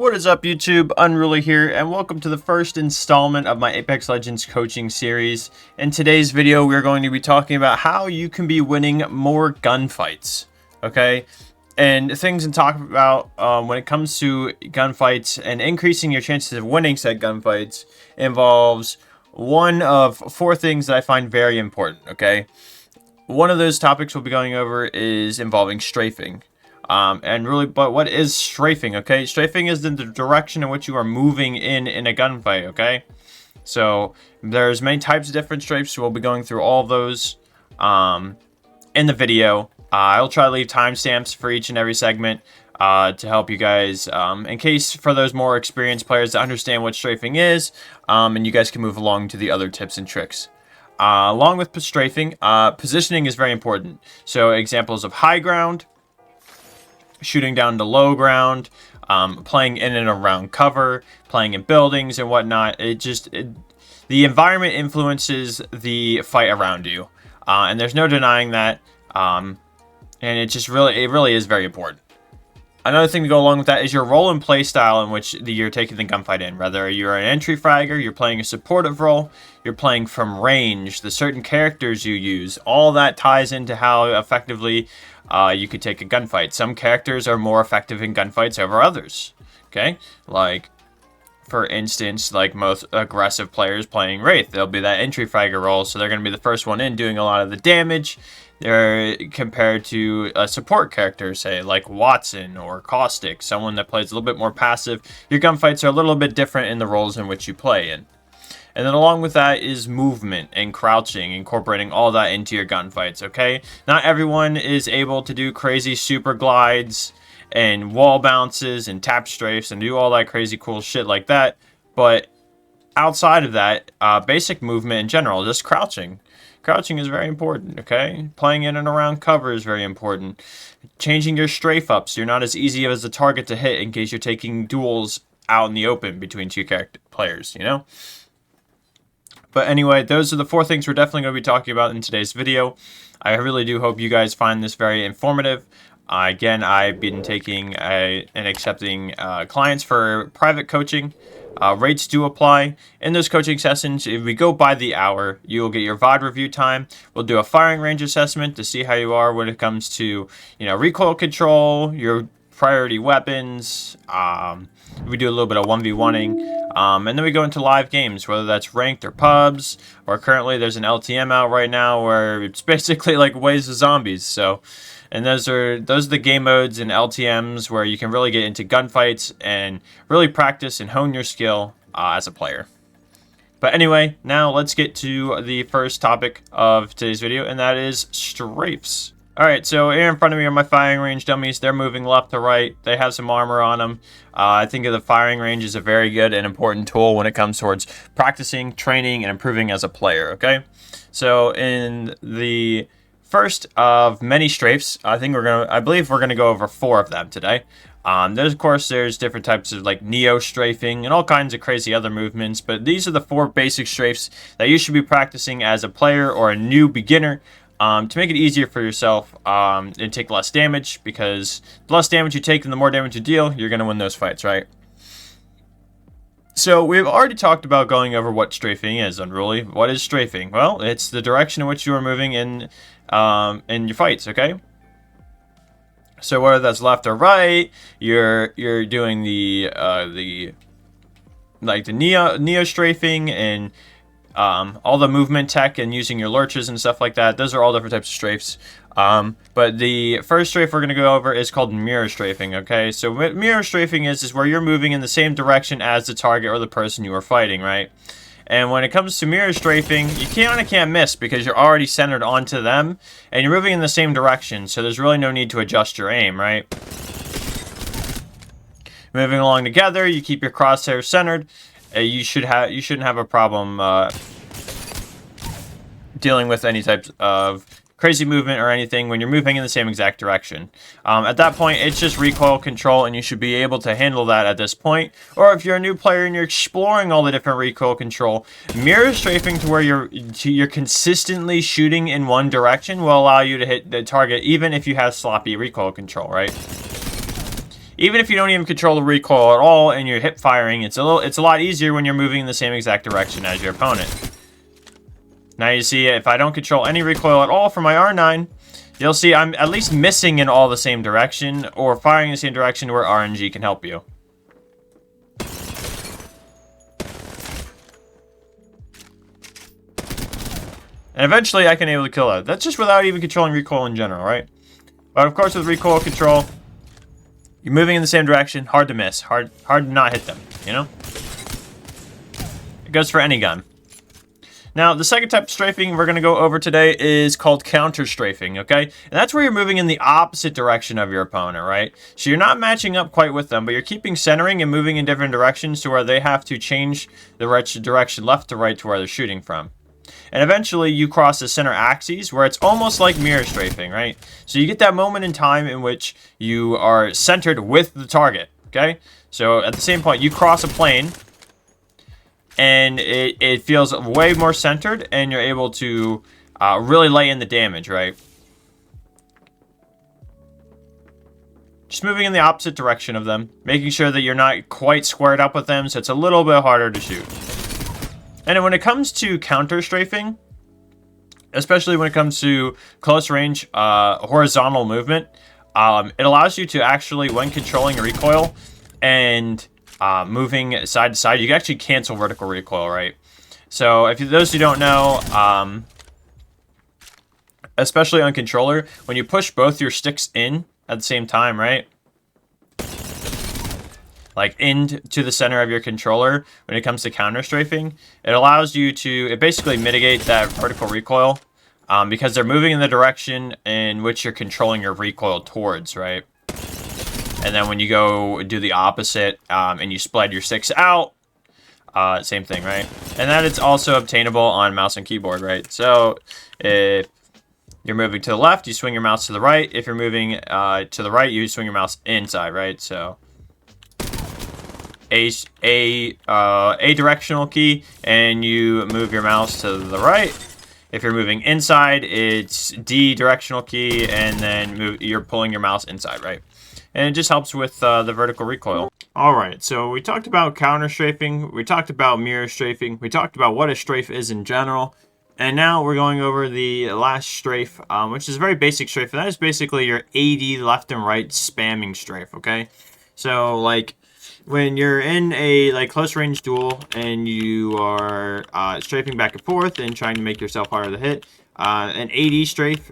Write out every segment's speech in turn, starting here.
What is up, YouTube? Unruly here, and welcome to the first installment of my Apex Legends coaching series. In today's video, we're going to be talking about how you can be winning more gunfights, okay? And things to talk about when it comes to gunfights and increasing your chances of winning said gunfights involves one of four things that I find very important, okay? One of those topics we'll be going over is involving strafing. But what is strafing, okay? Strafing is the direction in which you are moving in a gunfight, okay? So, there's many types of different strafes, so we'll be going through all of those, in the video. I'll try to leave timestamps for each and every segment, to help you guys, in case for those more experienced players to understand what strafing is, and you guys can move along to the other tips and tricks. Along with strafing, positioning is very important. So, examples of high ground, shooting down to low ground, playing in and around cover, playing in buildings and whatnot. The environment influences the fight around you, and there's no denying that. And it really is very important. Another thing to go along with that is your role and play style in which you're taking the gunfight in. Whether you're an entry fragger, you're playing a supportive role, you're playing from range, the certain characters you use, all that ties into how effectively you could take a gunfight. Some characters are more effective in gunfights over others. Okay, like for instance, like most aggressive players playing Wraith, they'll be that entry fragger role, so they're going to be the first one in, doing a lot of the damage. They're compared to a support character, say like Watson or Caustic, someone that plays a little bit more passive. Your gunfights are a little bit different in the roles in which you play in. And then along with that is movement and crouching, incorporating all that into your gunfights, okay? Not everyone is able to do crazy super glides and wall bounces and tap strafes and do all that crazy cool shit like that. But outside of that, basic movement in general, just crouching. Crouching is very important, okay? Playing in and around cover is very important. Changing your strafe up so you're not as easy as a target to hit in case you're taking duels out in the open between two players, you know? But anyway, those are the four things we're definitely going to be talking about in today's video. I really do hope you guys find this very informative. Again, I've been taking and accepting clients for private coaching. Rates do apply. In those coaching sessions, if we go by the hour, you will get your VOD review time. We'll do a firing range assessment to see how you are when it comes to, recoil control, your priority weapons. We do a little bit of 1v1ing. And then we go into live games, whether that's ranked or pubs, or currently there's an LTM out right now where it's basically like waves of zombies. So, and those are the game modes and LTMs where you can really get into gunfights and really practice and hone your skill as a player. But anyway, now let's get to the first topic of today's video, and that is strafes. Alright, so here in front of me are my firing range dummies. They're moving left to right. They have some armor on them. I think the firing range is a very good and important tool when it comes towards practicing, training, and improving as a player, okay? So in the first of many strafes, I believe we're gonna go over four of them today. There's different types of like neo strafing and all kinds of crazy other movements, but these are the four basic strafes that you should be practicing as a player or a new beginner. To make it easier for yourself and take less damage, because the less damage you take and the more damage you deal, you're going to win those fights, right? So we've already talked about going over what strafing is, Unruly. What is strafing? Well, it's the direction in which you are moving in your fights, okay? So whether that's left or right, you're doing the neo strafing and all the movement tech and using your lurches and stuff like that. Those are all different types of strafes. But the first strafe we're going to go over is called mirror strafing, okay? So what mirror strafing is where you're moving in the same direction as the target or the person you are fighting, right? And when it comes to mirror strafing, you can't miss because you're already centered onto them and you're moving in the same direction, so there's really no need to adjust your aim, right? Moving along together, you keep your crosshairs centered. You shouldn't have a problem dealing with any types of crazy movement or anything when you're moving in the same exact direction. At that point, it's just recoil control, and you should be able to handle that at this point. Or if you're a new player and you're exploring all the different recoil control, mirror strafing to where you're consistently shooting in one direction will allow you to hit the target even if you have sloppy recoil control, right? even if you don't even control the recoil at all and you're hip firing, it's a lot easier when you're moving in the same exact direction as your opponent. Now you see, if I don't control any recoil at all for my R9, you'll see I'm at least missing in all the same direction, or firing in the same direction where RNG can help you. And eventually I can be able to kill that. That's just without even controlling recoil in general, right? But of course with recoil control, you're moving in the same direction, hard to miss, hard to not hit them, you know? It goes for any gun. Now, the second type of strafing we're going to go over today is called counter strafing, okay? And that's where you're moving in the opposite direction of your opponent, right? So you're not matching up quite with them, but you're keeping centering and moving in different directions to where they have to change the direction left to right to where they're shooting from. And eventually you cross the center axes where it's almost like mirror strafing, right? So you get that moment in time in which you are centered with the target, okay? So at the same point, you cross a plane, and it feels way more centered, and you're able to really lay in the damage, right? Just moving in the opposite direction of them, making sure that you're not quite squared up with them, so it's a little bit harder to shoot. And when it comes to counter strafing, especially when it comes to close range horizontal movement, it allows you to actually, when controlling a recoil and moving side to side, you can actually cancel vertical recoil, right? So if those who don't know, especially on controller, when you push both your sticks in at the same time, right? Like into the center of your controller, when it comes to counter strafing, it allows you to, it basically mitigate that vertical recoil because they're moving in the direction in which you're controlling your recoil towards, right? And then when you go do the opposite and you spread your sticks out, same thing, right? And that is also obtainable on mouse and keyboard, right? So if you're moving to the left, you swing your mouse to the right. If you're moving to the right, you swing your mouse inside, right? So a directional key, and you move your mouse to the right. If you're moving inside, it's D directional key, and then you're pulling your mouse inside, right? And it just helps with the vertical recoil. Alright, so we talked about counter strafing, we talked about mirror strafing, we talked about what a strafe is in general, and now we're going over the last strafe, which is a very basic strafe, and that is basically your AD left and right spamming strafe, okay? So, like, when you're in a close range duel and you are strafing back and forth and trying to make yourself harder to hit, an AD strafe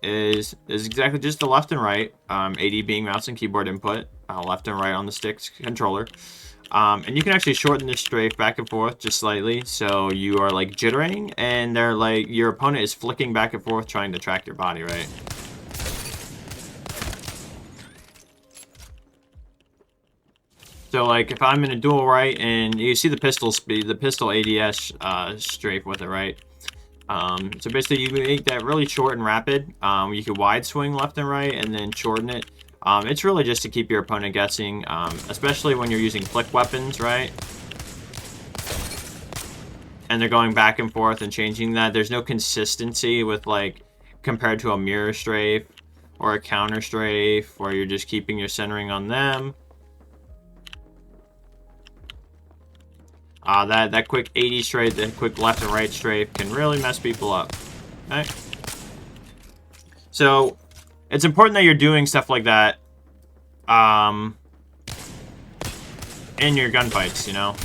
is exactly just the left and right, AD being mouse and keyboard input, left and right on the stick's controller. And you can actually shorten this strafe back and forth just slightly, so you are like jittering, and they're like, your opponent is flicking back and forth trying to track your body, right? So like if I'm in a duel, right, and you see the pistol speed, the pistol ADS strafe with it, right? So basically you make that really short and rapid. You can wide swing left and right and then shorten it. It's really just to keep your opponent guessing, especially when you're using flick weapons, right? And they're going back and forth and changing that. There's no consistency with, like, compared to a mirror strafe or a counter strafe where you're just keeping your centering on them. That quick 80 strafe, that quick left and right strafe can really mess people up. Okay? So, it's important that you're doing stuff like that in your gunfights, you know?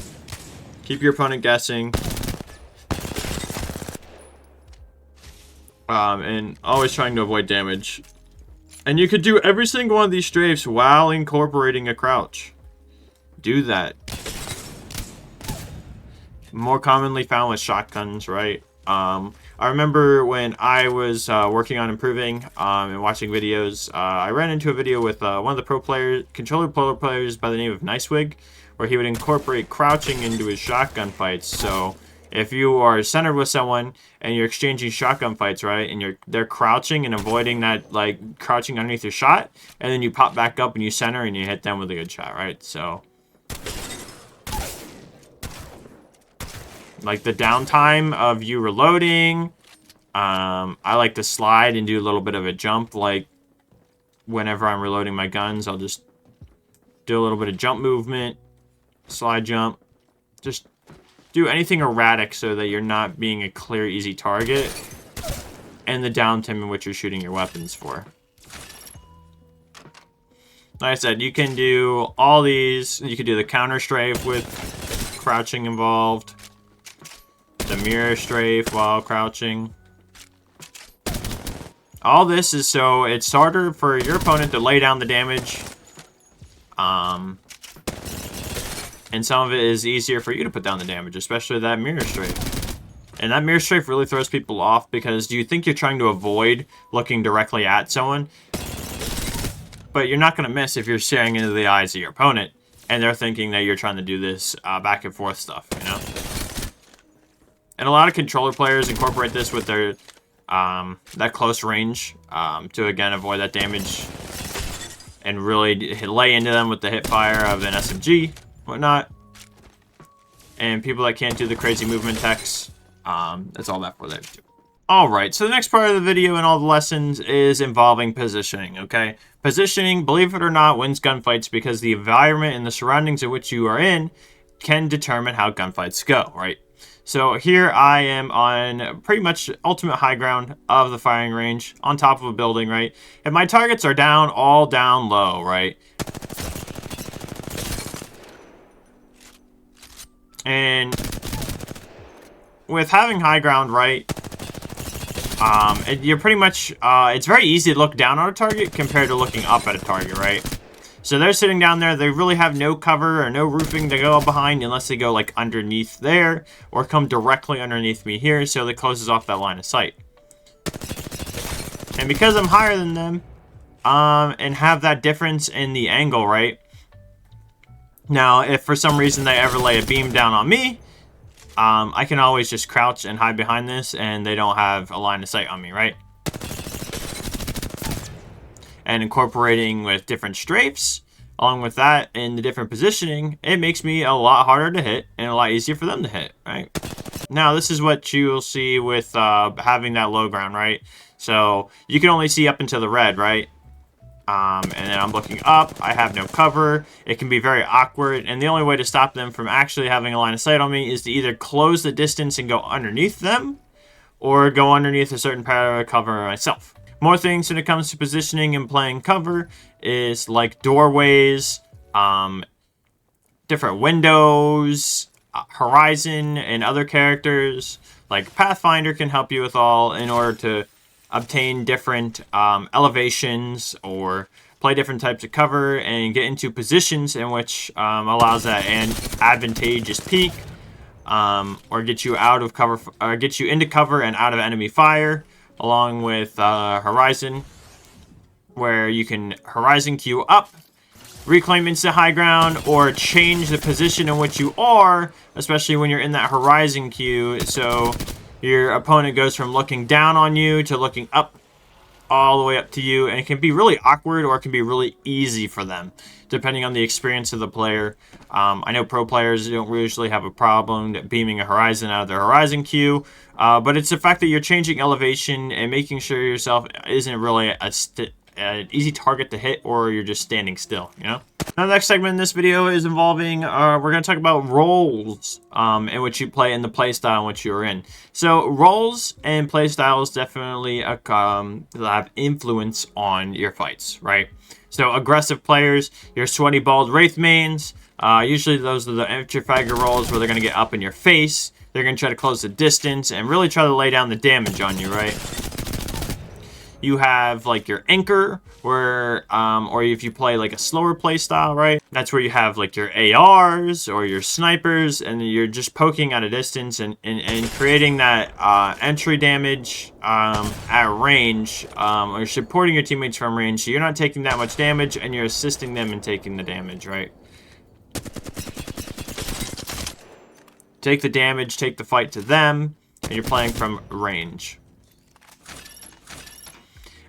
Keep your opponent guessing. And always trying to avoid damage. And you could do every single one of these strafes while incorporating a crouch. Do that. More commonly found with shotguns, right? I remember when I was working on improving and watching videos, I ran into a video with one of the controller pro players by the name of Nicewig, where he would incorporate crouching into his shotgun fights. So if you are centered with someone and you're exchanging shotgun fights, right, and they're crouching and avoiding that, like, crouching underneath your shot, and then you pop back up and you center and you hit them with a good shot, right? So like the downtime of you reloading, I like to slide and do a little bit of a jump. Like whenever I'm reloading my guns, I'll just Do a little bit of jump movement, slide jump. Just do anything erratic so that you're not being a clear, easy target. And the downtime in which you're shooting your weapons for. Like I said, you can do all these. You can do the counter strafe with crouching involved. The mirror strafe while crouching. All this is so it's harder for your opponent to lay down the damage. And some of it is easier for you to put down the damage, especially that mirror strafe. And that mirror strafe really throws people off because you think you're trying to avoid looking directly at someone. But you're not going to miss if you're staring into the eyes of your opponent. And they're thinking that you're trying to do this back and forth stuff, you know? And a lot of controller players incorporate this with their that close range to, again, avoid that damage. And really lay into them with the hip fire of an SMG, whatnot. And people that can't do the crazy movement techs, that's all that for there too. Alright, so the next part of the video and all the lessons is involving positioning, okay? Positioning, believe it or not, wins gunfights because the environment and the surroundings in which you are in can determine how gunfights go, right? So here I am on pretty much ultimate high ground of the firing range, on top of a building, right? And my targets are down, all down low, right? And with having high ground, right, you're pretty much, it's very easy to look down on a target compared to looking up at a target, right? So they're sitting down there, they really have no cover or no roofing to go behind unless they go like underneath there or come directly underneath me here, so that closes off that line of sight. And because I'm higher than them, and have that difference in the angle, right? Now, if for some reason they ever lay a beam down on me, I can always just crouch and hide behind this, and they don't have a line of sight on me, right? And incorporating with different strafes, along with that, and the different positioning, it makes me a lot harder to hit, and a lot easier for them to hit, right? Now, this is what you'll see with having that low ground, right? So, you can only see up into the red, right? And then I'm looking up, I have no cover, it can be very awkward, and the only way to stop them from actually having a line of sight on me is to either close the distance and go underneath them, or go underneath a certain part of cover myself. More things when it comes to positioning and playing cover is like doorways, different windows, Horizon, and other characters. Like Pathfinder can help you with all in order to obtain different elevations or play different types of cover and get into positions in which allows that an advantageous peek, or get you out of cover, or get you into cover and out of enemy fire, along with Horizon, where you can Horizon queue up, reclaim instant high ground, or change the position in which you are, especially when you're in that Horizon queue, so your opponent goes from looking down on you to looking up, all the way up to you, and it can be really awkward or it can be really easy for them, depending on the experience of the player. I know pro players don't usually have a problem beaming a Horizon out of their Horizon queue, but it's the fact that you're changing elevation and making sure yourself isn't really an easy target to hit, or you're just standing still, you know? Now, the next segment in this video is involving, we're going to talk about roles in which you play and the playstyle in which you're in. So, roles and playstyles definitely have influence on your fights, right? So, aggressive players, your sweaty, bald Wraith mains, usually those are the entry-fagger roles where they're going to get up in your face, they're going to try to close the distance, and really try to lay down the damage on you, right? You have like your anchor, where or if you play like a slower play style, right? That's where you have like your ARs or your snipers, and you're just poking at a distance and creating that entry damage at range, or supporting your teammates from range, so you're not taking that much damage and you're assisting them in taking the damage, right? Take the damage, take the fight to them, and you're playing from range.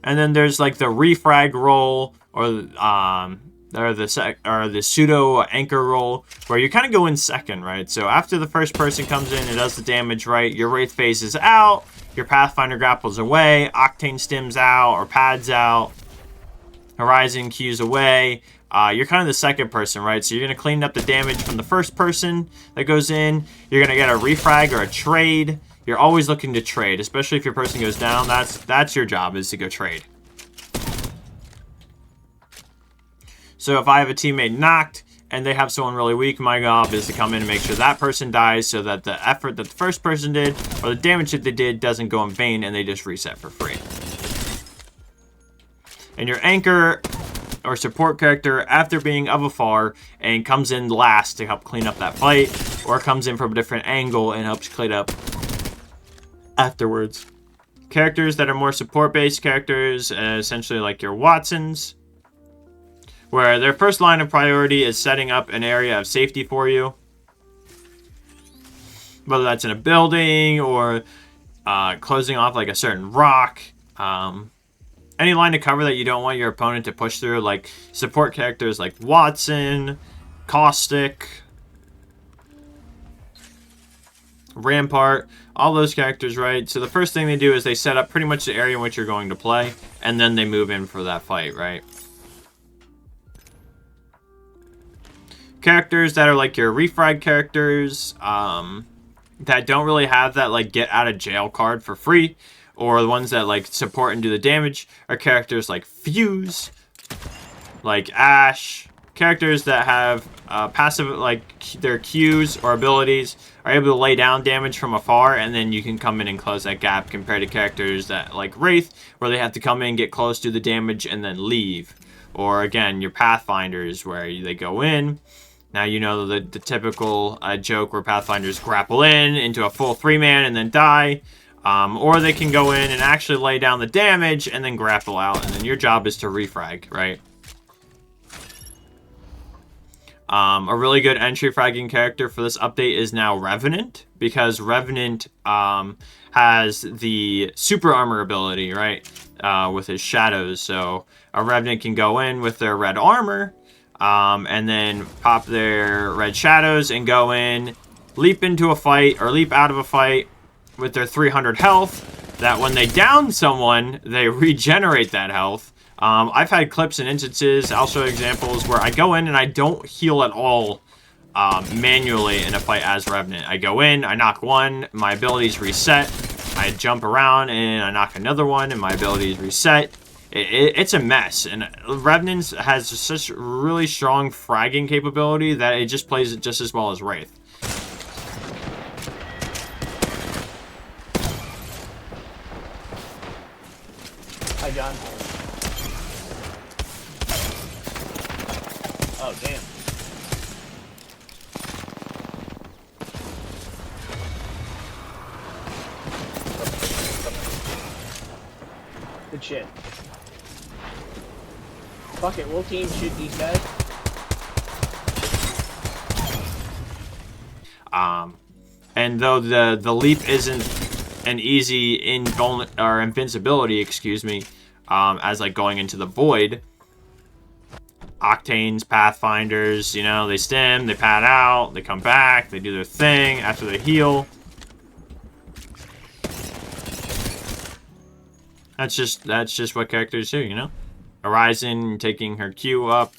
And then there's like the refrag roll, or the pseudo anchor roll, where you kind of go in second, right? So after the first person comes in and does the damage, right, your Wraith phases out, your Pathfinder grapples away, Octane stims out or pads out, Horizon queues away, you're kind of the second person, right? So you're going to clean up the damage from the first person that goes in. You're going to get a refrag or a trade. You're always looking to trade, especially if your person goes down. That's your job, is to go trade. So if I have a teammate knocked and they have someone really weak, my job is to come in and make sure that person dies so that the effort that the first person did or the damage that they did doesn't go in vain and they just reset for free. And your anchor or support character, after being of afar and comes in last to help clean up that fight, or comes in from a different angle and helps clean up afterwards. Characters that are more support-based characters, essentially like your Watsons, where their first line of priority is setting up an area of safety for you. Whether that's in a building or closing off like a certain rock. Any line of cover that you don't want your opponent to push through, like support characters like Watson, Caustic, Rampart, all those characters, right? So the first thing they do is they set up pretty much the area in which you're going to play, and then they move in for that fight, right? Characters that are like your refrag characters, that don't really have that like get out of jail card for free, or the ones that like support and do the damage, are characters like Fuse, like Ash. Characters that have passive, like their Qs or abilities are able to lay down damage from afar, and then you can come in and close that gap, compared to characters that like Wraith, where they have to come in, get close to the damage, and then leave. Or again, your Pathfinders, where they go in. Now you know the typical joke where Pathfinders grapple in into a full 3-man and then die. Or they can go in and actually lay down the damage and then grapple out, and then your job is to refrag, right? A really good entry fragging character for this update is now Revenant, because Revenant has the super armor ability, right? With his shadows. So a Revenant can go in with their red armor, and then pop their red shadows and go in, leap into a fight or leap out of a fight with their 300 health, that when they down someone, they regenerate that health. I've had clips and instances, I'll show examples, where I go in and I don't heal at all manually in a fight as Revenant. I go in, I knock one, my abilities reset, I jump around and I knock another one and my abilities reset. It's a mess, and Revenant has such really strong fragging capability that it just plays it just as well as Wraith. Hi, John. Oh, damn. Good shit. Fuck it, we'll team shoot these guys. And though the leap isn't an easy invincibility, excuse me, as like going into the void, Octanes, Pathfinders, you know, they stem, they pad out, they come back, they do their thing after they heal. That's just what characters do, you know? Horizon taking her Q up,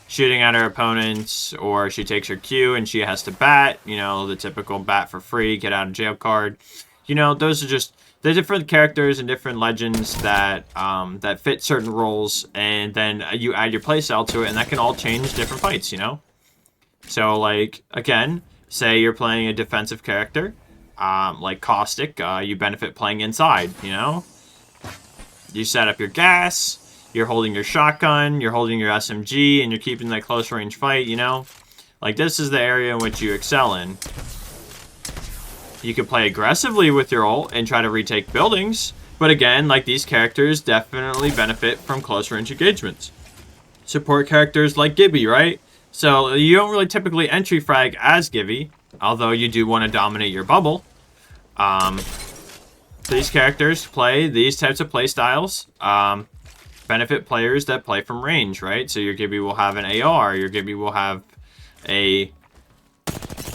shooting at her opponents, or she takes her Q and she has to bat, you know, the typical bat for free, get out of jail card. You know, those are just the different characters and different legends that that fit certain roles, and then you add your playstyle to it, and that can all change different fights, you know? So, like, again, say you're playing a defensive character, like Caustic, you benefit playing inside, you know? You set up your gas, you're holding your shotgun, you're holding your SMG, and you're keeping that close range fight, you know? Like, this is the area in which you excel in. You can play aggressively with your ult and try to retake buildings, but again, like, these characters definitely benefit from close range engagements. Support characters like Gibby, right? So you don't really typically entry frag as Gibby, although you do want to dominate your bubble. These characters play these types of play styles, benefit players that play from range, right? So your Gibby will have an AR, your Gibby will have a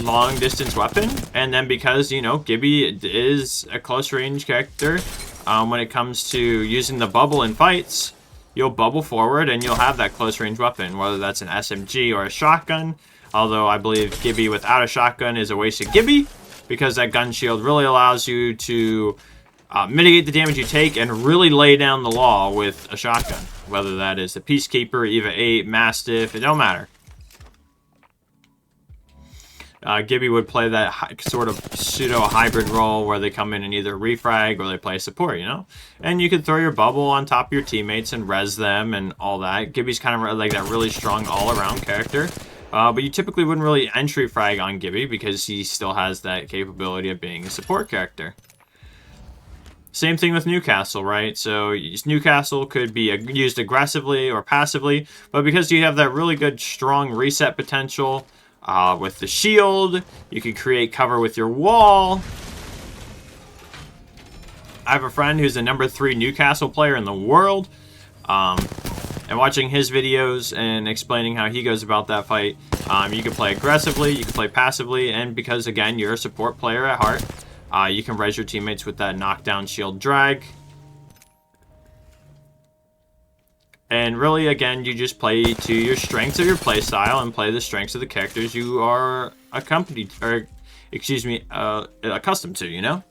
long distance weapon, and then because, you know, Gibby is a close range character, when it comes to using the bubble in fights, you'll bubble forward and you'll have that close range weapon, whether that's an SMG or a shotgun. Although I believe Gibby without a shotgun is a waste of Gibby, because that gun shield really allows you to mitigate the damage you take and really lay down the law with a shotgun. Whether that is the Peacekeeper, EVA 8, Mastiff, it don't matter. Gibby would play that sort of pseudo-hybrid role where they come in and either refrag or they play support, you know? And you could throw your bubble on top of your teammates and res them and all that. Gibby's kind of like that really strong all-around character. But you typically wouldn't really entry frag on Gibby because he still has that capability of being a support character. Same thing with Newcastle, right? So Newcastle could be used aggressively or passively, but because you have that really good strong reset potential with the shield, you can create cover with your wall. I have a friend who's the #3 Newcastle player in the world. And watching his videos and explaining how he goes about that fight, you can play aggressively, you can play passively, and because, again, you're a support player at heart, you can res your teammates with that knockdown shield drag. And really, again, you just play to your strengths of your playstyle and play the strengths of the characters you are accompanied, or, excuse me, accustomed to, you know?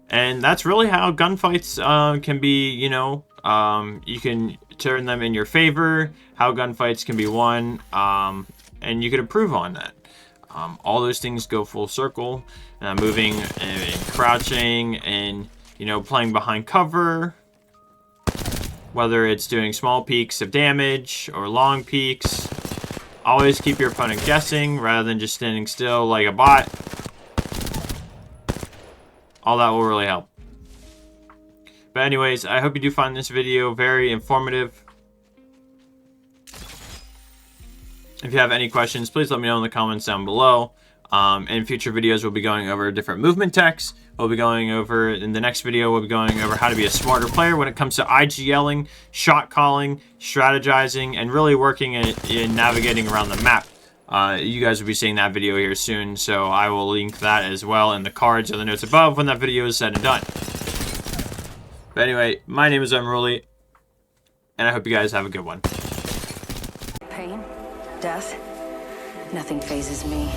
And that's really how gunfights can be, you know, you can turn them in your favor, how gunfights can be won, and you can improve on that. All those things go full circle, moving and crouching and, you know, playing behind cover, whether it's doing small peaks of damage or long peaks. Always keep your opponent guessing rather than just standing still like a bot. All that will really help. But anyways, I hope you do find this video very informative. If you have any questions, please let me know in the comments down below. In future videos, we'll be going over different movement techs. We'll be going over, in the next video, we'll be going over how to be a smarter player when it comes to IGLing, shot calling, strategizing, and really working in navigating around the map. You guys will be seeing that video here soon, so I will link that as well in the cards or the notes above when that video is said and done. But anyway, my name is Unruly, and I hope you guys have a good one. Pain, death, nothing phases me.